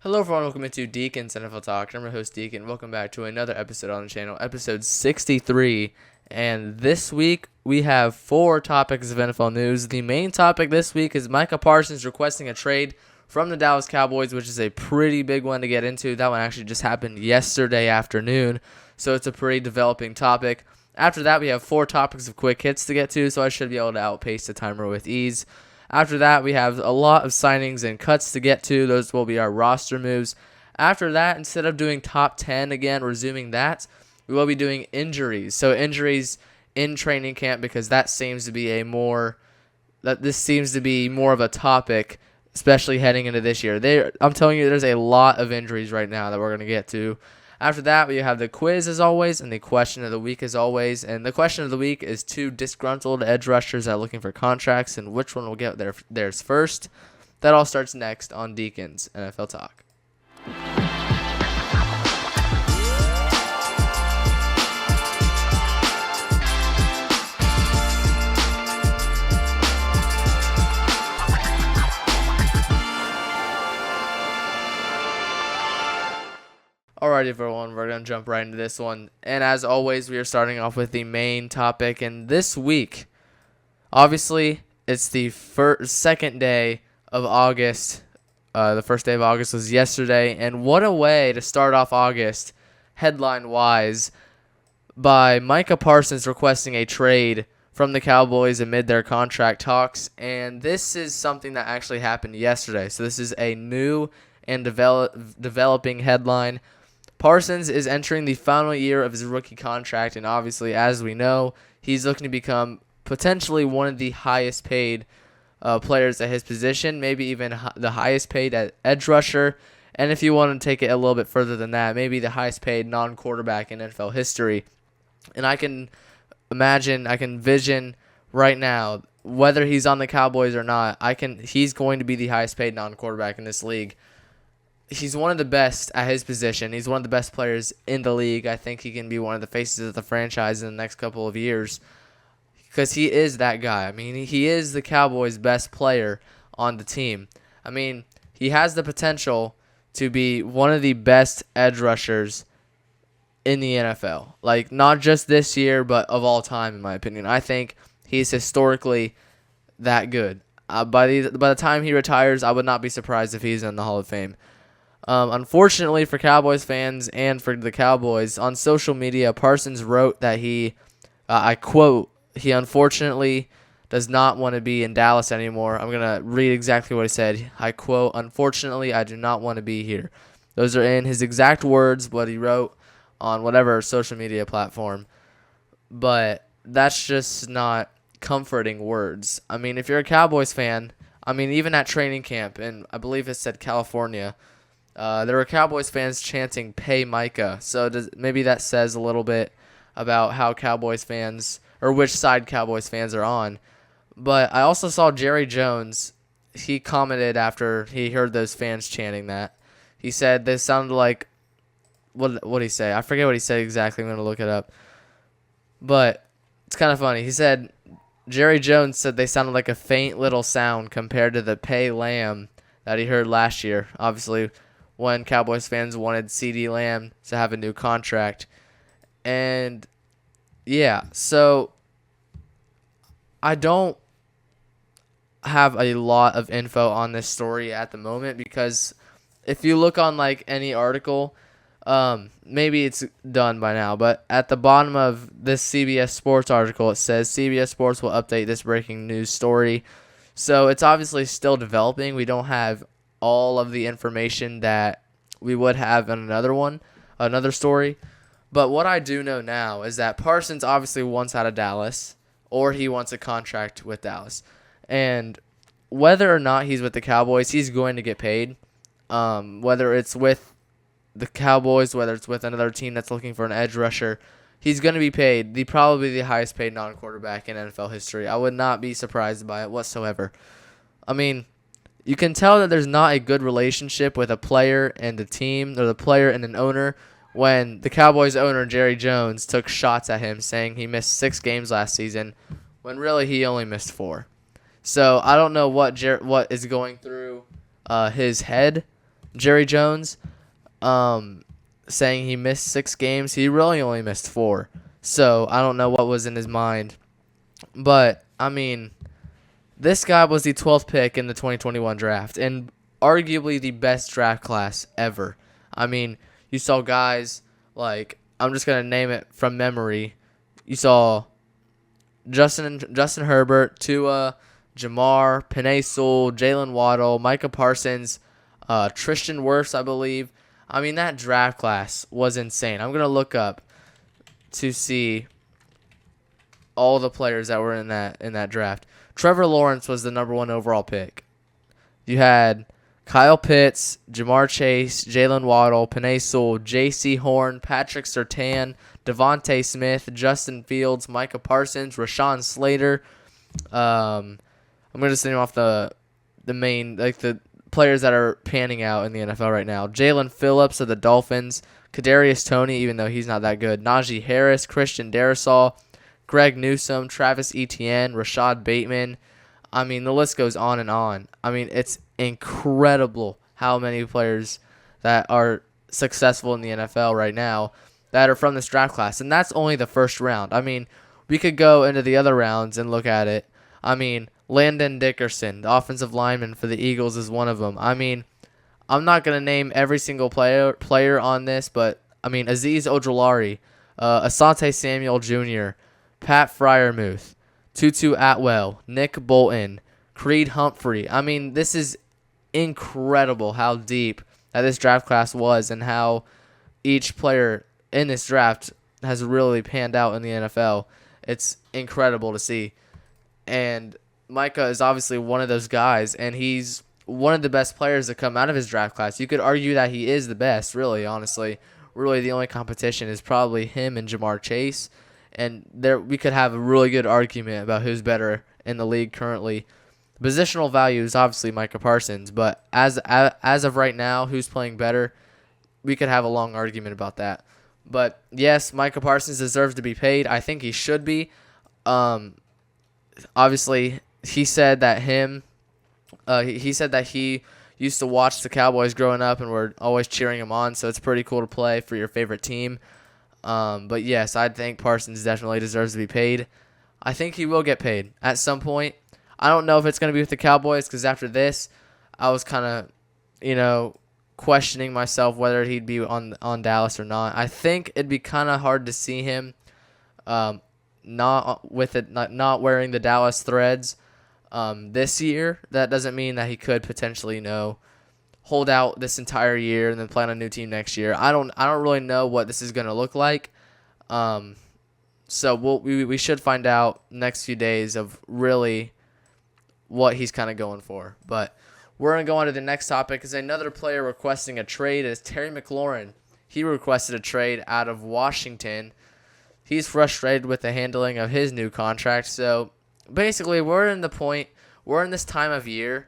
Hello everyone, welcome into Deacon's NFL Talk. I'm your host Deacon. Welcome back to another episode on the channel, episode 63. And this week we have 4 topics of NFL news. The main topic this week is Micah Parsons requesting a trade from the Dallas Cowboys, which is a pretty big one to get into. That one actually just happened yesterday afternoon, so it's a pretty developing topic. After that, we have 4 topics of quick hits to get to, so I should be able to outpace the timer with ease. After that, we have a lot of signings and cuts to get to. Those will be our roster moves. After that, instead of doing top 10 again, resuming that, we will be doing injuries. So injuries in training camp, because this seems to be more of a topic, especially heading into this year. I'm telling you, there's a lot of injuries right now that we're going to get to. After that, we have the quiz as always and the question of the week as always. And the question of the week is 2 disgruntled edge rushers that are looking for contracts, and which one will get theirs first. That all starts next on Deacon's NFL Talk. Alright everyone, we're going to jump right into this one. And as always, we are starting off with the main topic. And this week, obviously, it's the second day of August. The first day of August was yesterday. And what a way to start off August, headline-wise, by Micah Parsons requesting a trade from the Cowboys amid their contract talks. And this is something that actually happened yesterday. So this is a new and developing headline. Parsons is entering the final year of his rookie contract, and obviously, as we know, he's looking to become potentially one of the highest paid players at his position, maybe even the highest paid at edge rusher, and if you want to take it a little bit further than that, maybe the highest paid non-quarterback in NFL history. And I can vision right now, whether he's on the Cowboys or not, he's going to be the highest paid non-quarterback in this league. He's one of the best at his position. He's one of the best players in the league. I think he can be one of the faces of the franchise in the next couple of years because he is that guy. I mean, he is the Cowboys' best player on the team. I mean, he has the potential to be one of the best edge rushers in the NFL. Like, not just this year, but of all time, in my opinion. I think he's historically that good. By the time he retires, I would not be surprised if he's in the Hall of Fame. Unfortunately for Cowboys fans and for the Cowboys, on social media, Parsons wrote that I quote, he unfortunately does not want to be in Dallas anymore. I'm going to read exactly what he said. I quote, unfortunately, I do not want to be here. Those are in his exact words, what he wrote on whatever social media platform. But that's just not comforting words. I mean, if you're a Cowboys fan, I mean, even at training camp, and I believe it said California, there were Cowboys fans chanting, "Pay Micah." So maybe that says a little bit about how Cowboys fans, or which side Cowboys fans are on. But I also saw Jerry Jones. He commented after he heard those fans chanting that. He said they sounded like, what did he say? I forget what he said exactly. I'm going to look it up. But it's kind of funny. He said, Jerry Jones said they sounded like a faint little sound compared to the "Pay Lamb" that he heard last year. Obviously, when Cowboys fans wanted CeeDee Lamb to have a new contract. And, yeah, so I don't have a lot of info on this story at the moment because if you look on, like, any article, maybe it's done by now, but at the bottom of this CBS Sports article, it says CBS Sports will update this breaking news story. So it's obviously still developing. We don't have all of the information that we would have in another story. But what I do know now is that Parsons obviously wants out of Dallas, or he wants a contract with Dallas. And whether or not he's with the Cowboys, he's going to get paid. Whether it's with the Cowboys, whether it's with another team that's looking for an edge rusher, he's going to be paid. Probably the highest paid non-quarterback in NFL history. I would not be surprised by it whatsoever. I mean, you can tell that there's not a good relationship with a player and the team, or the player and an owner, when the Cowboys owner, Jerry Jones, took shots at him saying he missed 6 games last season, when really he only missed 4. So I don't know what is going through his head, Jerry Jones, saying he missed 6 games. He really only missed 4. So I don't know what was in his mind. But, I mean, this guy was the 12th pick in the 2021 draft and arguably the best draft class ever. I mean, you saw guys like, I'm just going to name it from memory. You saw Justin Herbert, Tua, Jamar, Penei Sewell, Jalen Waddle, Micah Parsons, Tristan Wirfs, I believe. I mean, that draft class was insane. I'm going to look up to see all the players that were in that draft. Trevor Lawrence was the number 1 overall pick. You had Kyle Pitts, Jamar Chase, Jalen Waddle, Penei Sewell, J.C. Horn, Patrick Surtain, Devontae Smith, Justin Fields, Micah Parsons, Rashawn Slater. I'm going to just name off the main, like the players that are panning out in the NFL right now. Jalen Phillips of the Dolphins, Kadarius Toney, even though he's not that good, Najee Harris, Christian Darrisaw, Greg Newsome, Travis Etienne, Rashad Bateman. I mean, the list goes on and on. I mean, it's incredible how many players that are successful in the NFL right now that are from this draft class. And that's only the first round. I mean, we could go into the other rounds and look at it. I mean, Landon Dickerson, the offensive lineman for the Eagles, is one of them. I mean, I'm not going to name every single player on this, but, I mean, Azeez Ojulari, Asante Samuel Jr., Pat Freiermuth, Tutu Atwell, Nick Bolton, Creed Humphrey. I mean, this is incredible how deep that this draft class was and how each player in this draft has really panned out in the NFL. It's incredible to see. And Micah is obviously one of those guys, and he's one of the best players to come out of his draft class. You could argue that he is the best, really, honestly. Really, the only competition is probably him and Jamar Chase. And there we could have a really good argument about who's better in the league currently. Positional value is obviously Micah Parsons, but as of right now, who's playing better, we could have a long argument about that. But yes, Micah Parsons deserves to be paid. I think he should be. Obviously, he said that he used to watch the Cowboys growing up and were always cheering him on, so it's pretty cool to play for your favorite team. But yes, I think Parsons definitely deserves to be paid. I think he will get paid at some point. I don't know if it's going to be with the Cowboys because after this, I was kind of, questioning myself whether he'd be on Dallas or not. I think it'd be kind of hard to see him not wearing the Dallas threads this year. That doesn't mean that he could potentially, hold out this entire year and then play on a new team next year. I don't really know what this is going to look like. So we should find out next few days of really what he's kind of going for. But we're going to go on to the next topic. Is another player requesting a trade is Terry McLaurin. He requested a trade out of Washington. He's frustrated with the handling of his new contract. So basically, we're in this time of year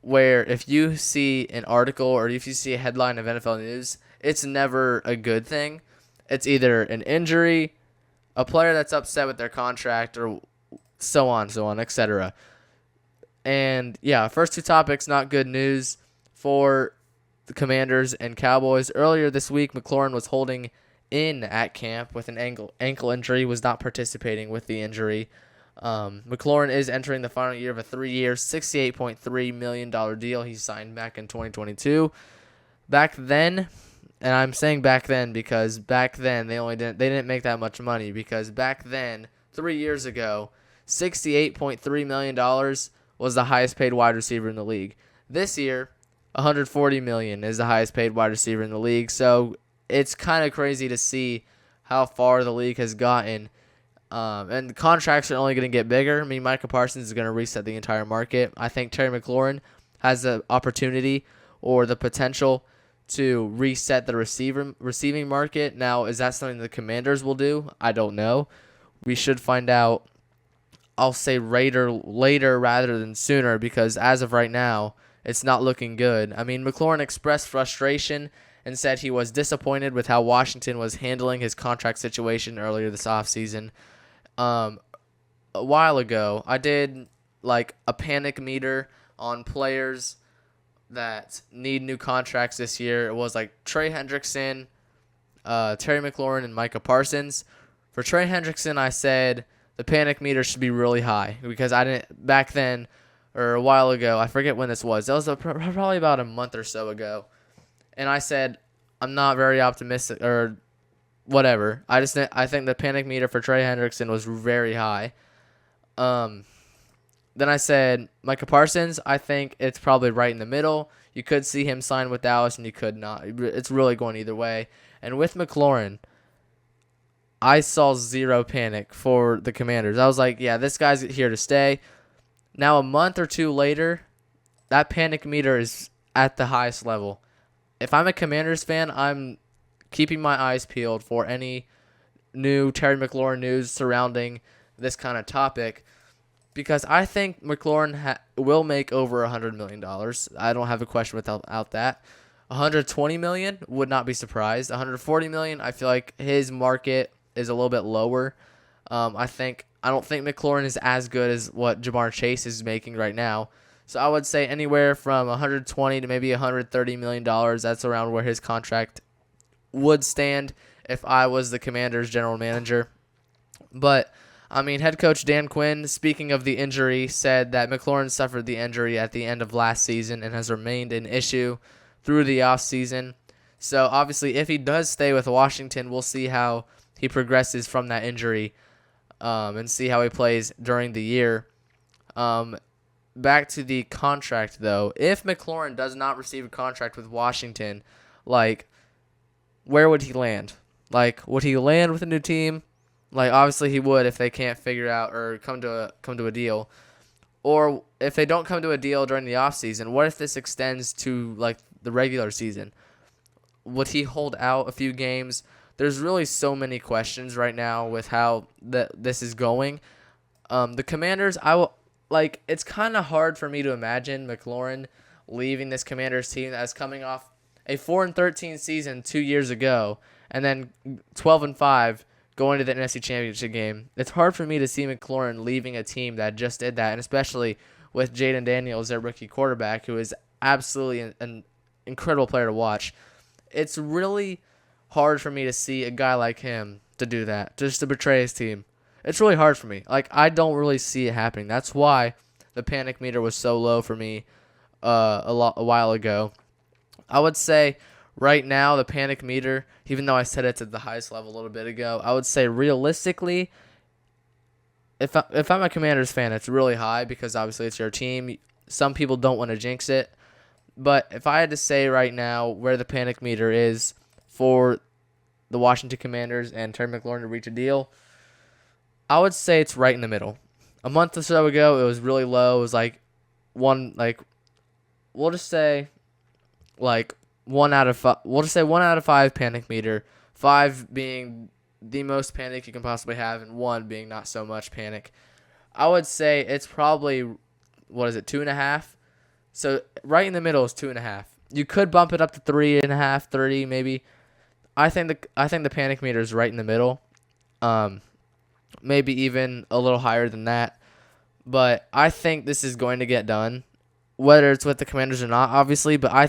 where if you see an article or if you see a headline of NFL news, it's never a good thing. It's either an injury, a player that's upset with their contract, or so on, etc. And yeah, first two topics, not good news for the Commanders and Cowboys. Earlier this week, McLaurin was holding in at camp with an ankle injury, was not participating with the injury. McLaurin is entering the final year of a 3-year, $68.3 million deal he signed back in 2022. Back then, and I'm saying back then because back then they didn't make that much money, because back then, 3 years ago, $68.3 million was the highest paid wide receiver in the league. This year, $140 million is the highest paid wide receiver in the league. So it's kind of crazy to see how far the league has gotten. And the contracts are only going to get bigger. I mean, Micah Parsons is going to reset the entire market. I think Terry McLaurin has the opportunity or the potential to reset the receiving market. Now, is that something the Commanders will do? I don't know. We should find out, I'll say later rather than sooner, because as of right now, it's not looking good. I mean, McLaurin expressed frustration and said he was disappointed with how Washington was handling his contract situation earlier this offseason. A while ago, I did like a panic meter on players that need new contracts this year. It was like Trey Hendrickson, Terry McLaurin, and Micah Parsons. For Trey Hendrickson, I said the panic meter should be really high because I didn't back then or a while ago. I forget when this was. That was probably about a month or so ago. And I said I'm not very optimistic or whatever. I think the panic meter for Trey Hendrickson was very high. Then I said Micah Parsons. I think it's probably right in the middle. You could see him sign with Dallas, and you could not. It's really going either way. And with McLaurin, I saw zero panic for the Commanders. I was like, yeah, this guy's here to stay. Now, a month or two later, that panic meter is at the highest level. If I'm a Commanders fan, I'm keeping my eyes peeled for any new Terry McLaurin news surrounding this kind of topic because I think McLaurin will make over $100 million. I don't have a question without that. $120 million would not be surprised. $140 million, I feel like his market is a little bit lower. I don't think McLaurin is as good as what Jamar Chase is making right now. So I would say anywhere from $120 to maybe $130 million. That's around where his contract would stand if I was the Commanders' general manager. But, I mean, head coach Dan Quinn, speaking of the injury, said that McLaurin suffered the injury at the end of last season and has remained an issue through the offseason. So, obviously, if he does stay with Washington, we'll see how he progresses from that injury and see how he plays during the year. Back to the contract, though. If McLaurin does not receive a contract with Washington, like, where would he land? Like, would he land with a new team? Like, obviously he would if they can't figure out or come to a deal. Or if they don't come to a deal during the offseason, what if this extends to, like, the regular season? Would he hold out a few games? There's really so many questions right now with how this is going. The Commanders, it's kind of hard for me to imagine McLaurin leaving this Commanders team that's coming off a 4-13 season 2 years ago, and then 12-5 going to the NFC Championship game. It's hard for me to see McLaurin leaving a team that just did that, and especially with Jaden Daniels, their rookie quarterback, who is absolutely an incredible player to watch. It's really hard for me to see a guy like him to do that, just to betray his team. It's really hard for me. Like, I don't really see it happening. That's why the panic meter was so low for me a while ago. I would say right now the panic meter, even though I said it's at the highest level a little bit ago, I would say realistically, if I'm a Commanders fan, it's really high because obviously it's your team. Some people don't want to jinx it. But if I had to say right now where the panic meter is for the Washington Commanders and Terry McLaurin to reach a deal, I would say it's right in the middle. A month or so ago, it was really low. It was we'll just say 1 out of 5. We'll just say 1 out of 5 panic meter. 5 being the most panic you can possibly have, and 1 being not so much panic. I would say it's probably 2.5. So right in the middle is 2.5. You could bump it up to 3.5, 3 maybe. I think the panic meter is right in the middle. Maybe even a little higher than that. But I think this is going to get done, whether it's with the Commanders or not, obviously. But I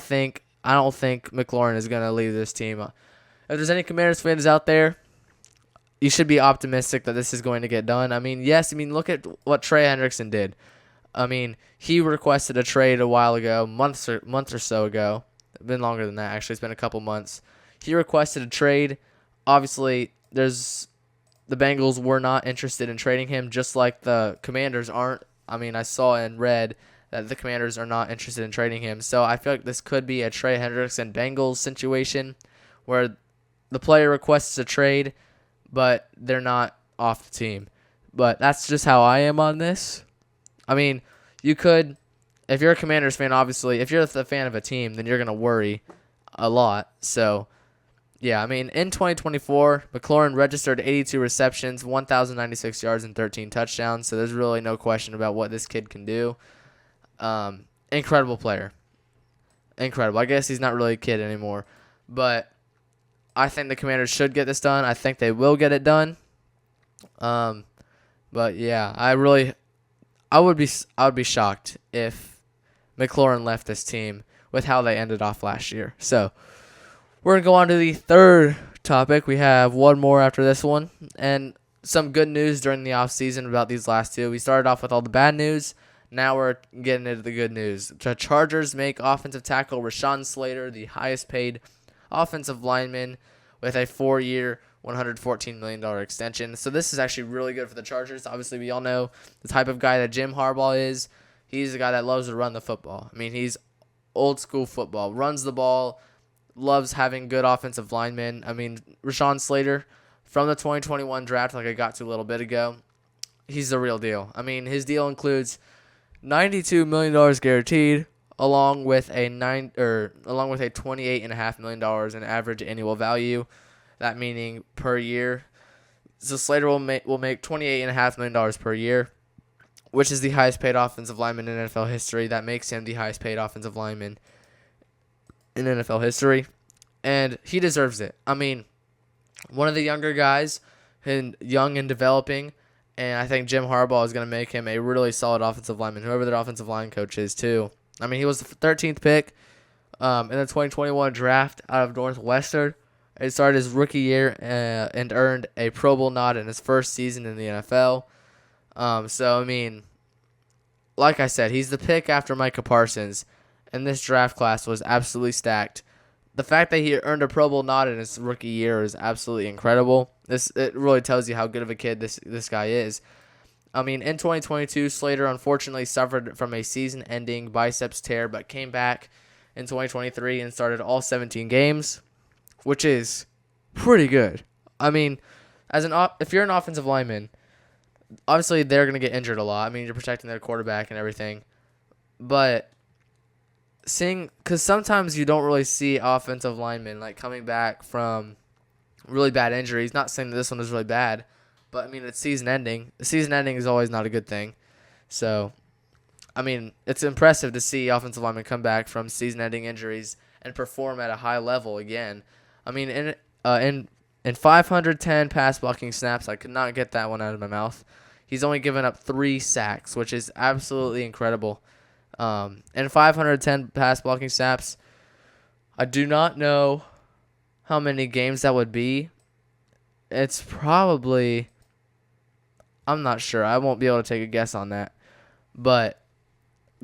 don't think McLaurin is going to leave this team. If there's any Commanders fans out there, you should be optimistic that this is going to get done. I mean, look at what Trey Hendrickson did. I mean, he requested a trade a while ago, month or so ago. It's been longer than that, actually. It's been a couple months. He requested a trade. Obviously, the Bengals were not interested in trading him, just like the Commanders aren't. I mean, I saw and read that the Commanders are not interested in trading him. So I feel like this could be a Trey Hendrickson Bengals situation where the player requests a trade, but they're not off the team. But that's just how I am on this. I mean, you could, if you're a Commanders fan, obviously, if you're a fan of a team, then you're going to worry a lot. So, yeah, I mean, in 2024, McLaurin registered 82 receptions, 1,096 yards, and 13 touchdowns. So there's really no question about what this kid can do. Incredible player. Incredible. I guess he's not really a kid anymore. But I think the Commanders should get this done. I think they will get it done. But, yeah, I would be shocked if McLaurin left this team with how they ended off last year. So we're going to go on to the third topic. We have one more after this one, and some good news during the offseason about these last two. We started off with all the bad news. Now we're getting into the good news. The Chargers make offensive tackle Rashawn Slater the highest paid offensive lineman with a 4-year, $114 million extension. So this is actually really good for the Chargers. Obviously, we all know the type of guy that Jim Harbaugh is. He's a guy that loves to run the football. I mean, he's old school football, runs the ball, loves having good offensive linemen. I mean, Rashawn Slater from the 2021 draft, like I got to a little bit ago, he's the real deal. I mean, his deal includes $92 million guaranteed, along with a $28.5 million in average annual value. That meaning per year. So Slater will make $28.5 million per year, which is the highest paid offensive lineman in NFL history. That makes him the highest paid offensive lineman in NFL history, and he deserves it. I mean, one of the younger guys, and young and developing, and I think Jim Harbaugh is going to make him a really solid offensive lineman, whoever their offensive line coach is too. I mean, he was the 13th pick in the 2021 draft out of Northwestern. He started his rookie year and earned a Pro Bowl nod in his first season in the NFL. So, I mean, like I said, he's the pick after Micah Parsons, and this draft class was absolutely stacked. The fact that he earned a Pro Bowl nod in his rookie year is absolutely incredible. It really tells you how good of a kid this guy is. I mean, in 2022, Slater unfortunately suffered from a season-ending biceps tear, but came back in 2023 and started all 17 games, which is pretty good. I mean, if you're an offensive lineman, obviously they're going to get injured a lot. I mean, you're protecting their quarterback and everything. But because sometimes you don't really see offensive linemen like coming back from really bad injuries. Not saying that this one was really bad, but I mean, it's season ending. The season ending is always not a good thing. So, I mean, it's impressive to see offensive linemen come back from season ending injuries and perform at a high level again. I mean, in 510 pass blocking snaps, I could not get that one out of my mouth. He's only given up 3 sacks, which is absolutely incredible. And 510 pass blocking snaps, I do not know how many games that would be. It's probably, I'm not sure. I won't be able to take a guess on that. But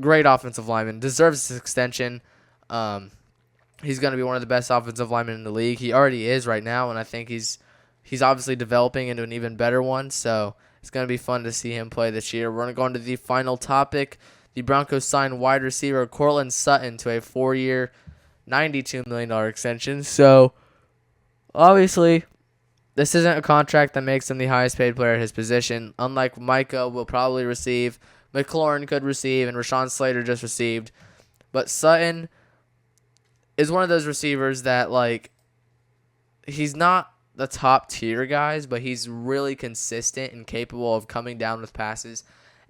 great offensive lineman. Deserves this extension. He's going to be one of the best offensive linemen in the league. He already is right now, and I think he's obviously developing into an even better one. So it's going to be fun to see him play this year. We're going to go on to the final topic. The Broncos signed wide receiver Courtland Sutton to a 4-year, $92 million extension. So, obviously, this isn't a contract that makes him the highest paid player at his position. Unlike Micah will probably receive, McLaurin could receive, and Rashawn Slater just received. But Sutton is one of those receivers that, like, he's not the top tier guys, but he's really consistent and capable of coming down with passes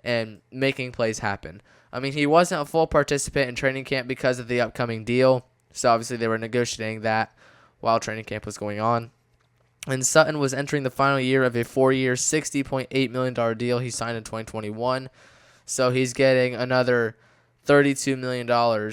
and making plays happen. I mean, he wasn't a full participant in training camp because of the upcoming deal, so obviously they were negotiating that while training camp was going on. And Sutton was entering the final year of a 4-year, $60.8 million deal he signed in 2021, so he's getting another $32 million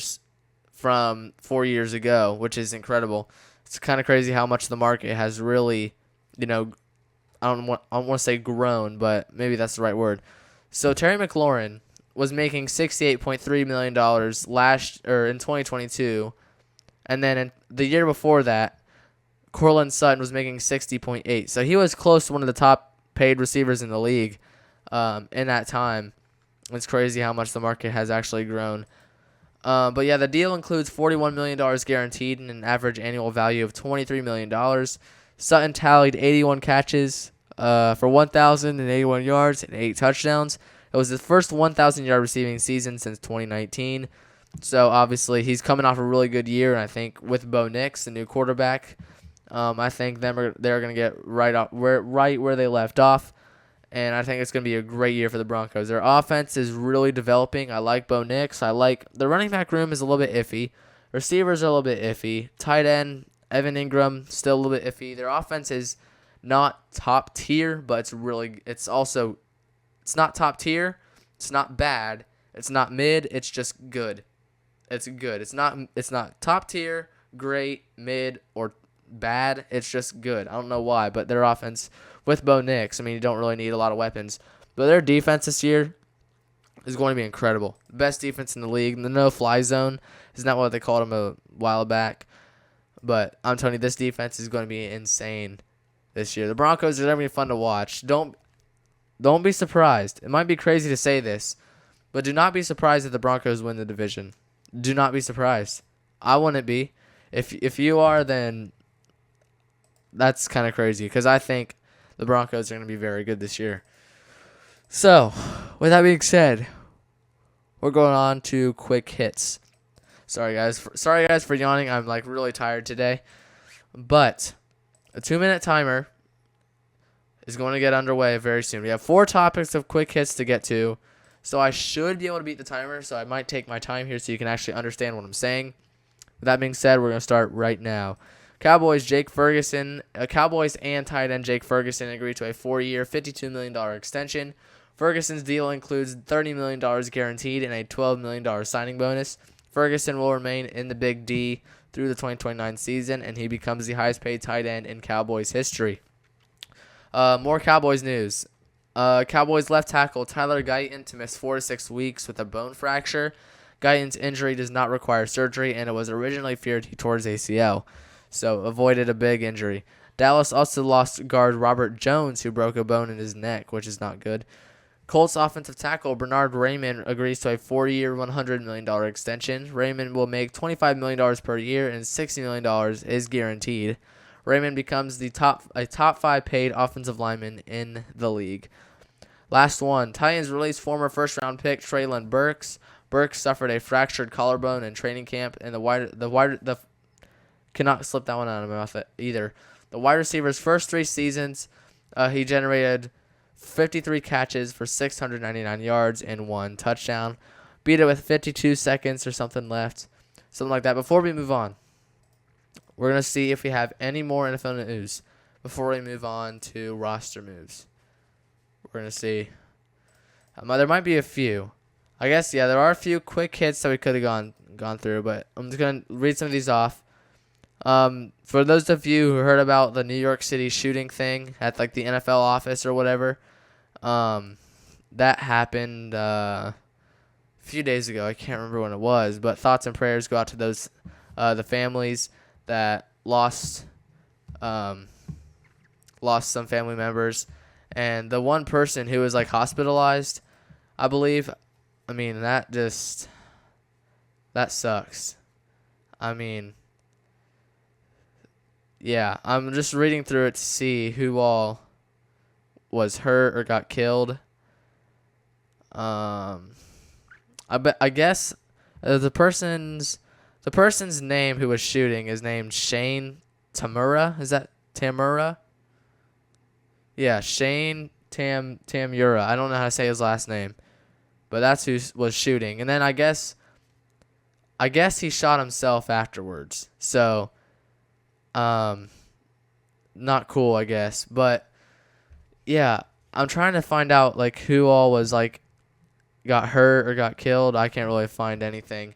from 4 years ago, which is incredible. It's kind of crazy how much the market has really, I don't want to say grown, but maybe that's the right word. So Terry McLaurin was making $68.3 million in 2022, and then in the year before that, Courtland Sutton was making $60.8. So he was close to one of the top paid receivers in the league in that time. It's crazy how much the market has actually grown. But yeah, the deal includes $41 million guaranteed and an average annual value of $23 million. Sutton tallied 81 catches for 1,081 yards and 8 touchdowns. It was his first 1,000-yard receiving season since 2019. So obviously he's coming off a really good year, and I think with Bo Nix, the new quarterback, I think they're going to get right where they left off, and I think it's going to be a great year for the Broncos. Their offense is really developing. I like Bo Nix. I like the running back room is a little bit iffy. Receivers are a little bit iffy. Tight end Evan Ingram still a little bit iffy. Their offense is not top tier, but it's not top tier. It's not bad. It's not mid. It's just good. It's good. It's not top tier, great, mid, or bad. It's just good. I don't know why, but their offense with Bo Nix, I mean, you don't really need a lot of weapons. But their defense this year is going to be incredible. Best defense in the league. The no-fly zone is not what they called them a while back. But I'm telling you, this defense is going to be insane this year. The Broncos are going to be fun to watch. Don't be surprised. It might be crazy to say this, but do not be surprised if the Broncos win the division. Do not be surprised. I wouldn't be. If you are, then that's kind of crazy because I think the Broncos are going to be very good this year. So, with that being said, we're going on to quick hits. Sorry guys for yawning. I'm like really tired today. But a 2-minute timer is going to get underway very soon. We have 4 topics of quick hits to get to. So I should be able to beat the timer, so I might take my time here so you can actually understand what I'm saying. With that being said, we're going to start right now. Cowboys and tight end Jake Ferguson agreed to a 4-year, $52 million extension. Ferguson's deal includes $30 million guaranteed and a $12 million signing bonus. Ferguson will remain in the Big D through the 2029 season, and he becomes the highest-paid tight end in Cowboys history. More Cowboys news. Cowboys left tackle Tyler Guyton to miss 4 to 6 weeks with a bone fracture. Guyton's injury does not require surgery, and it was originally feared he tore his ACL, so avoided a big injury. Dallas also lost guard Robert Jones, who broke a bone in his neck, which is not good. Colts offensive tackle Bernard Raymond agrees to a 4-year, $100 million extension. Raymond will make $25 million per year, and $60 million is guaranteed. Raymond becomes a top 5 paid offensive lineman in the league. Last one. Titans released former first-round pick Treylon Burks. Burks suffered a fractured collarbone in training camp, and the cannot slip that one out of my mouth either. The wide receiver's first 3 seasons, he generated 53 catches for 699 yards and 1 touchdown. Beat it with 52 seconds or something left, something like that. Before we move on, we're going to see if we have any more NFL news before we move on to roster moves. We're going to see. There might be a few. I guess, yeah, there are a few quick hits that we could have gone through, but I'm just going to read some of these off. For those of you who heard about the New York City shooting thing at like the NFL office or whatever, that happened a few days ago. I can't remember when it was, but thoughts and prayers go out to those the families that lost some family members, and the one person who was like hospitalized, I believe. I mean, that sucks. I mean, yeah, I'm just reading through it to see who all was hurt or got killed. I guess the person's name who was shooting is named Shane Tamura. Is that Tamura? Yeah, Shane Tamura. I don't know how to say his last name, but that's who was shooting. And then I guess he shot himself afterwards. So, not cool, I guess. But yeah, I'm trying to find out like who all was like got hurt or got killed. I can't really find anything.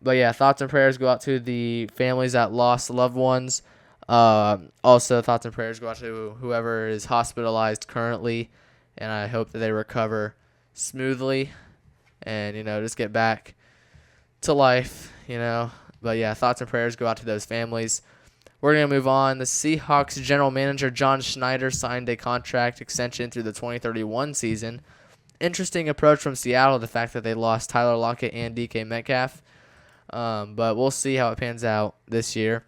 But yeah, thoughts and prayers go out to the families that lost loved ones. Also, thoughts and prayers go out to whoever is hospitalized currently, and I hope that they recover smoothly and, just get back to life, But yeah, thoughts and prayers go out to those families. We're going to move on. The Seahawks general manager John Schneider signed a contract extension through the 2031 season. Interesting approach from Seattle, the fact that they lost Tyler Lockett and DK Metcalf. But we'll see how it pans out this year.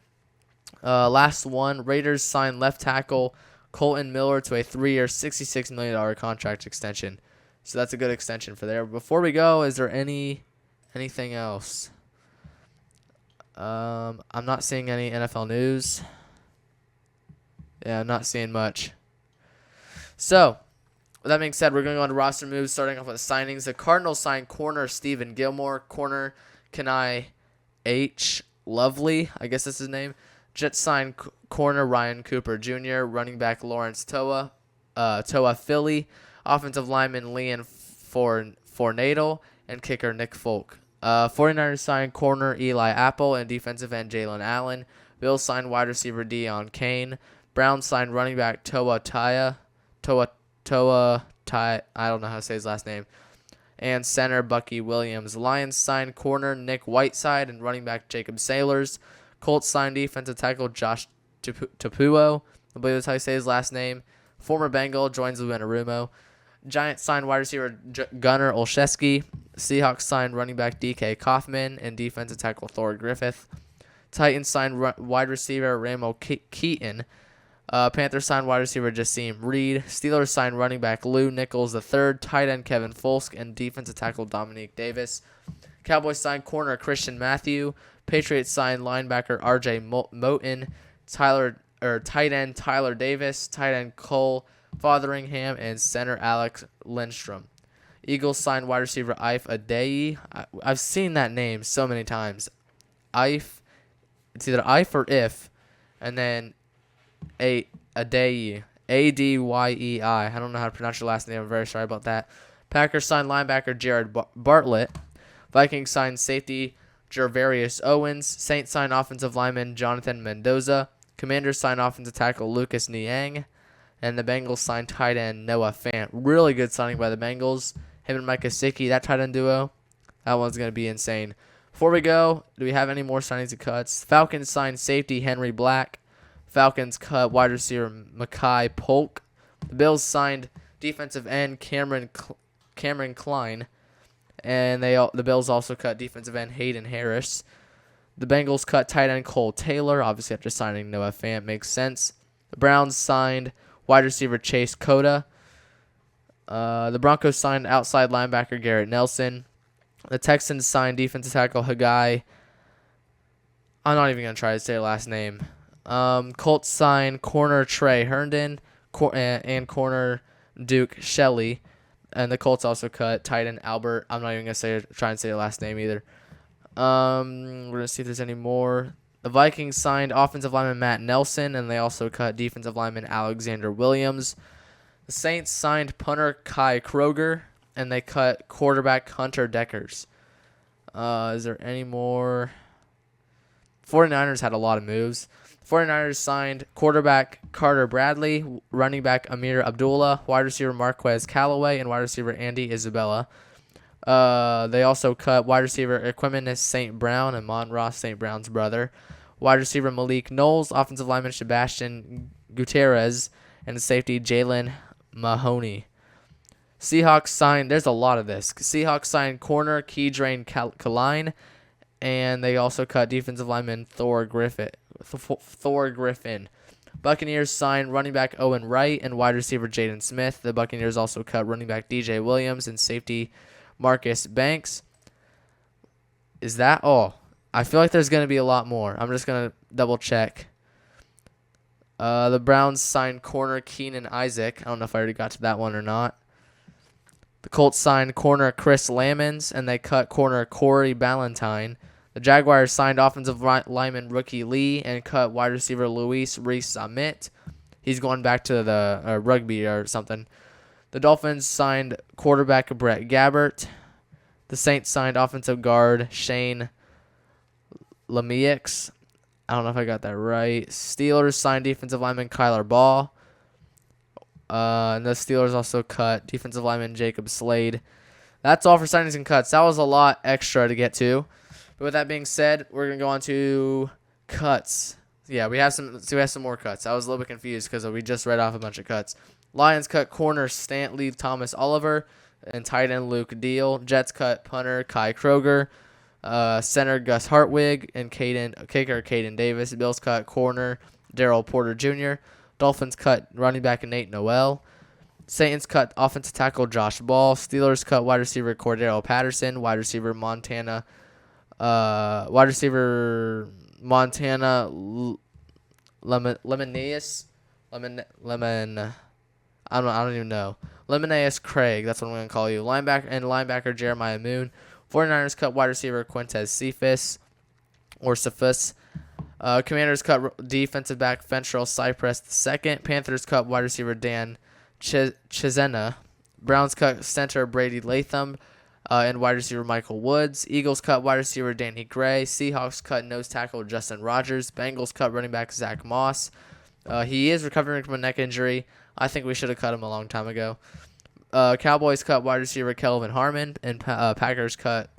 Last one, Raiders signed left tackle Courtland Miller to a 3-year, $66 million contract extension. So that's a good extension for there. Before we go, is there anything else? I'm not seeing any NFL news. Yeah, I'm not seeing much. So, with that being said, we're going to go on to roster moves, starting off with signings. The Cardinals signed corner Stephen Gilmore, corner Kenai H. Lovely, I guess that's his name. Jets signed corner Ryan Cooper Jr., running back Lawrence Toa Philly, offensive lineman Leon Fornadel, and kicker Nick Folk. 49ers signed corner Eli Apple and defensive end Jalen Allen. Bills signed wide receiver Deion Kane. Browns signed running back Toa Tai. I don't know how to say his last name. And center Bucky Williams. Lions signed corner Nick Whiteside and running back Jacob Sailors. Colts signed defensive tackle Josh Tapuo. I believe that's how you say his last name. Former Bengal joins Luanarumo. Giants signed wide receiver Gunnar Olszewski. Seahawks signed running back DK Kaufman and defensive tackle Thor Griffith. Titans signed wide receiver Ramo Keaton. Panthers signed wide receiver Jasim Reed. Steelers signed running back Lou Nichols III, tight end Kevin Folsk, and defensive tackle Dominique Davis. Cowboys signed corner Christian Matthew. Patriots signed linebacker R.J. Moten. Tight end Tyler Davis. Tight end Cole Fotheringham, and center Alex Lindstrom. Eagles signed wide receiver Ife Adeyi. I've seen that name so many times. Ife. It's either Ife or If, and then Adeyi. Adyei. I don't know how to pronounce your last name. I'm very sorry about that. Packers signed linebacker Jared Bartlett. Vikings signed safety Gervarius Owens. Saints signed offensive lineman Jonathan Mendoza. Commanders signed offensive tackle Lucas Niang. And the Bengals signed tight end Noah Fant. Really good signing by the Bengals. Him and Micah Parsons, that tight end duo, that one's going to be insane. Before we go, do we have any more signings and cuts? Falcons signed safety Henry Black. Falcons cut wide receiver Makai Polk. The Bills signed defensive end Cameron Klein. And the Bills also cut defensive end Hayden Harris. The Bengals cut tight end Cole Taylor, obviously after signing Noah Fant. Makes sense. The Browns signed wide receiver Chase Cota. The Broncos signed outside linebacker Garrett Nelson. The Texans signed defensive tackle Haggai. I'm not even going to try to say her last name. Colts signed corner Trey Herndon and corner Duke Shelley. And the Colts also cut tight end Albert. I'm not even going to try and say her last name either. We're going to see if there's any more. The Vikings signed offensive lineman Matt Nelson, and they also cut defensive lineman Alexander Williams. The Saints signed punter Kai Kroger, and they cut quarterback Hunter Deckers. Is there any more? 49ers had a lot of moves. 49ers signed quarterback Carter Bradley, running back Amir Abdullah, wide receiver Marquez Callaway, and wide receiver Andy Isabella. They also cut wide receiver Equimius St. Brown and Monroe St. Brown's brother. Wide receiver Malik Knowles, offensive lineman Sebastian Gutierrez, and safety Jalen Mahoney. Seahawks signed, there's a lot of this. Seahawks signed corner Keydrain Kaline, and they also cut defensive lineman Thor Griffin. Buccaneers signed running back Owen Wright and wide receiver Jaden Smith. The Buccaneers also cut running back DJ Williams and safety Marcus Banks. Is that all? I feel like there's going to be a lot more. I'm just going to double check. The Browns signed corner Keenan Isaac. I don't know if I already got to that one or not. The Colts signed corner Chris Lamons, and they cut corner Corey Ballantyne. The Jaguars signed offensive lineman rookie Lee and cut wide receiver Luis Rees-Summit. He's going back to the rugby or something. The Dolphins signed quarterback Brett Gabbert. The Saints signed offensive guard Shane Lemieux. I don't know if I got that right. Steelers signed defensive lineman Kyler Ball. And the Steelers also cut defensive lineman Jacob Slade. That's all for signings and cuts. That was a lot extra to get to. But with that being said, we're going to go on to cuts. Yeah, we have some more cuts. I was a little bit confused because we just read off a bunch of cuts. Lions cut corner Stanley Thomas Oliver and tight end Luke Deal. Jets cut punter Kai Kroger, center Gus Hartwig, and kicker Caden Davis. Bills cut corner Darrell Porter Jr. Dolphins cut running back Nate Noel. Saints cut offensive tackle Josh Ball. Steelers cut wide receiver Cordero Patterson. Wide receiver Montana Lemonius. I don't even know. Lemonaeus Craig, that's what I'm going to call you. Linebacker Jeremiah Moon. 49ers cut wide receiver Quintez Cephus. Commanders cut defensive back Fentrell Cypress II. Panthers cut wide receiver Dan Chisena. Browns cut center Brady Latham. and wide receiver Michael Woods. Eagles cut wide receiver Danny Gray. Seahawks cut nose tackle Justin Rogers. Bengals cut running back Zach Moss. He is recovering from a neck injury. I think we should have cut him a long time ago. Cowboys cut wide receiver Kelvin Harmon, and Packers cut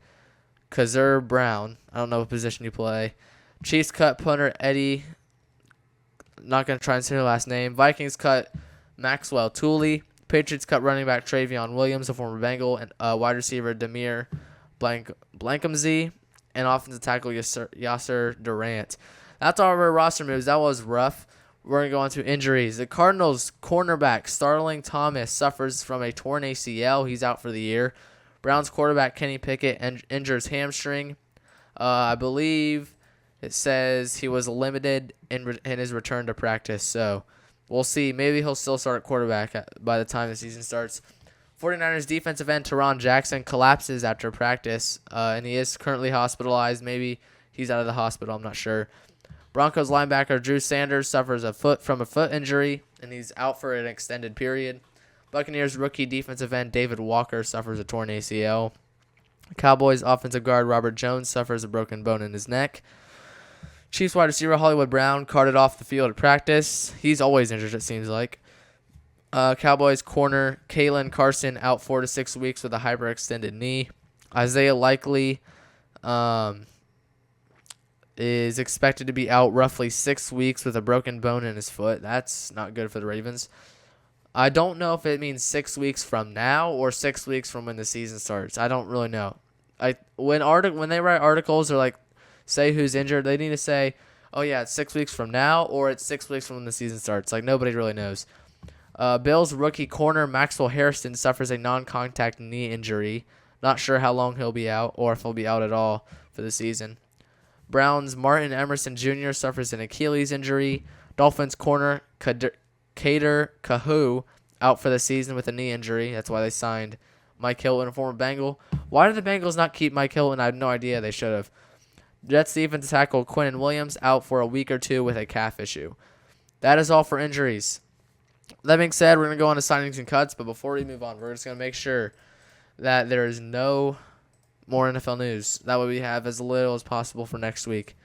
Kazur Brown. I don't know what position you play. Chiefs cut punter Eddie. Not going to try and say her last name. Vikings cut Maxwell Tooley. Patriots cut running back Travion Williams, a former Bengal, and wide receiver Demir Blankumzy, and offensive tackle Yasser Durant. That's all of our roster moves. That was rough. We're going to go on to injuries. The Cardinals cornerback Starling Thomas suffers from a torn ACL. He's out for the year. Browns quarterback Kenny Pickett injures hamstring. I believe it says he was limited in his return to practice. So we'll see. Maybe he'll still start at quarterback by the time the season starts. 49ers defensive end Teron Jackson collapses after practice, and he is currently hospitalized. Maybe he's out of the hospital. I'm not sure. Broncos linebacker Drew Sanders suffers from a foot injury, and he's out for an extended period. Buccaneers rookie defensive end David Walker suffers a torn ACL. Cowboys offensive guard Robert Jones suffers a broken bone in his neck. Chiefs wide receiver Hollywood Brown carted off the field at practice. He's always injured, it seems like. Cowboys corner Kalen Carson out 4 to 6 weeks with a hyperextended knee. Isaiah Likely is expected to be out roughly 6 weeks with a broken bone in his foot. That's not good for the Ravens. I don't know if it means 6 weeks from now or 6 weeks from when the season starts. I don't really know. When they write articles or like say who's injured, they need to say, oh yeah, it's 6 weeks from now or it's 6 weeks from when the season starts. Like nobody really knows. Bills rookie corner Maxwell Hairston suffers a non-contact knee injury. Not sure how long he'll be out or if he'll be out at all for the season. Browns Martin Emerson Jr. suffers an Achilles injury. Dolphins corner Kader Kahu out for the season with a knee injury. That's why they signed Mike Hilton, a former Bengal. Why did the Bengals not keep Mike Hilton? I have no idea. They should have. Jets defensive tackle Quinnen Williams out for a week or two with a calf issue. That is all for injuries. That being said, we're going to go on to signings and cuts, but before we move on, we're just going to make sure that there is no more NFL news. That way we have as little as possible for next week.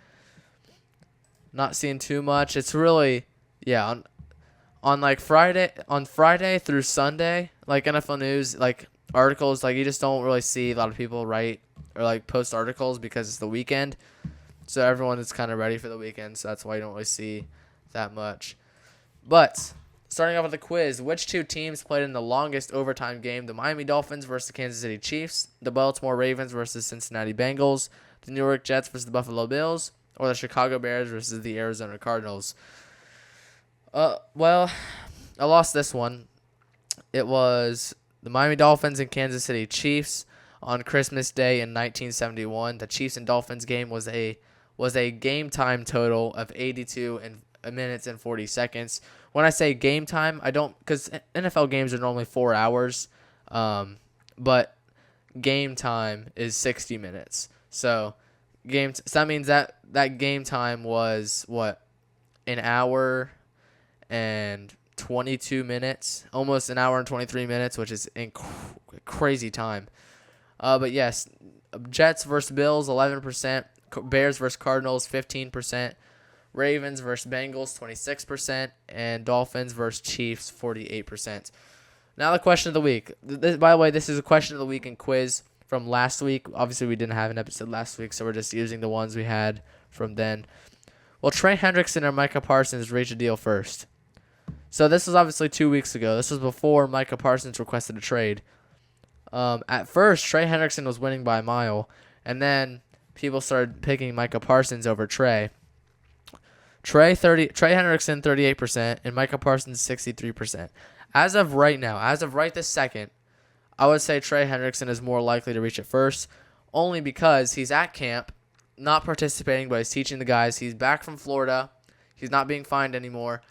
Not seeing too much. It's really, yeah, on Friday through Sunday, like NFL news, like articles, like you just don't really see a lot of people write or like post articles because it's the weekend. So everyone is kind of ready for the weekend, so that's why you don't really see that much. But starting off with the quiz, which two teams played in the longest overtime game? The Miami Dolphins versus the Kansas City Chiefs, the Baltimore Ravens versus Cincinnati Bengals, the New York Jets versus the Buffalo Bills, or the Chicago Bears versus the Arizona Cardinals? Well, I lost this one. It was the Miami Dolphins and Kansas City Chiefs on Christmas Day in 1971. The Chiefs and Dolphins game was a game time total of 82 minutes and 40 seconds. When I say game time, I don't, because NFL games are normally 4 hours, but game time is 60 minutes. So that means that game time was what, an hour and 22 minutes, almost an hour and 23 minutes, which is crazy time. But yes, Jets versus Bills 11%, Bears versus Cardinals 15%. Ravens versus Bengals, 26%, and Dolphins versus Chiefs, 48%. Now the question of the week. By the way, this is a question of the week and quiz from last week. Obviously, we didn't have an episode last week, so we're just using the ones we had from then. Will Trey Hendrickson or Micah Parsons reach a deal first? So this was obviously 2 weeks ago. This was before Micah Parsons requested a trade. At first, Trey Hendrickson was winning by a mile, and then people started picking Micah Parsons over Trey. Trey Hendrickson 38% and Micah Parsons 63%. As of right now, as of right this second, I would say Trey Hendrickson is more likely to reach it first, only because he's at camp, not participating, but he's teaching the guys. He's back from Florida. He's not being fined anymore.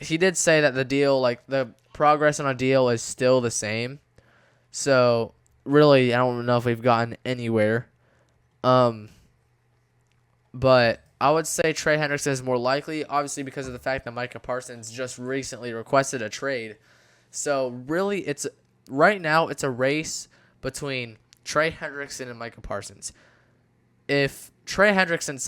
He did say that the deal, like the progress on a deal, is still the same. So really, I don't know if we've gotten anywhere. But I would say Trey Hendrickson is more likely, obviously because of the fact that Micah Parsons just recently requested a trade. So really, right now it's a race between Trey Hendrickson and Micah Parsons. If Trey Hendrickson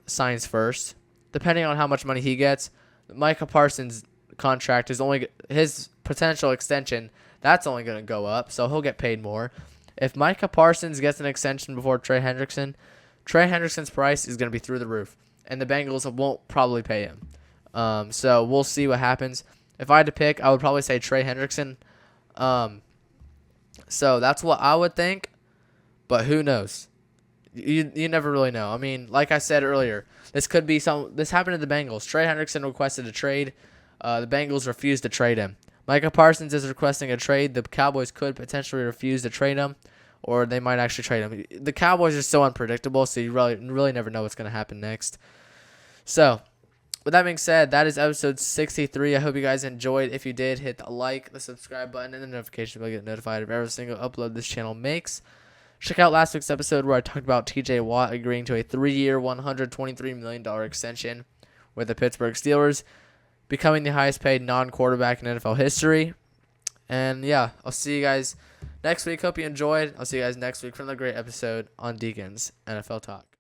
signs first, depending on how much money he gets, Micah Parsons' contract is only his potential extension. That's only going to go up, so he'll get paid more. If Micah Parsons gets an extension before Trey Hendrickson's price is going to be through the roof, and the Bengals won't probably pay him. So we'll see what happens. If I had to pick, I would probably say Trey Hendrickson. So that's what I would think, but who knows? You never really know. I mean, like I said earlier, this happened to the Bengals. Trey Hendrickson requested a trade. The Bengals refused to trade him. Micah Parsons is requesting a trade. The Cowboys could potentially refuse to trade him, or they might actually trade him. The Cowboys are so unpredictable, so you really never know what's going to happen next. So, with that being said, that is episode 63. I hope you guys enjoyed. If you did, hit the like, the subscribe button, and the notification bell to get notified of every single upload this channel makes. Check out last week's episode where I talked about TJ Watt agreeing to a 3-year, $123 million extension with the Pittsburgh Steelers, becoming the highest paid non-quarterback in NFL history. And yeah, I'll see you guys next week. Hope you enjoyed. I'll see you guys next week for another great episode on Deacon's NFL Talk.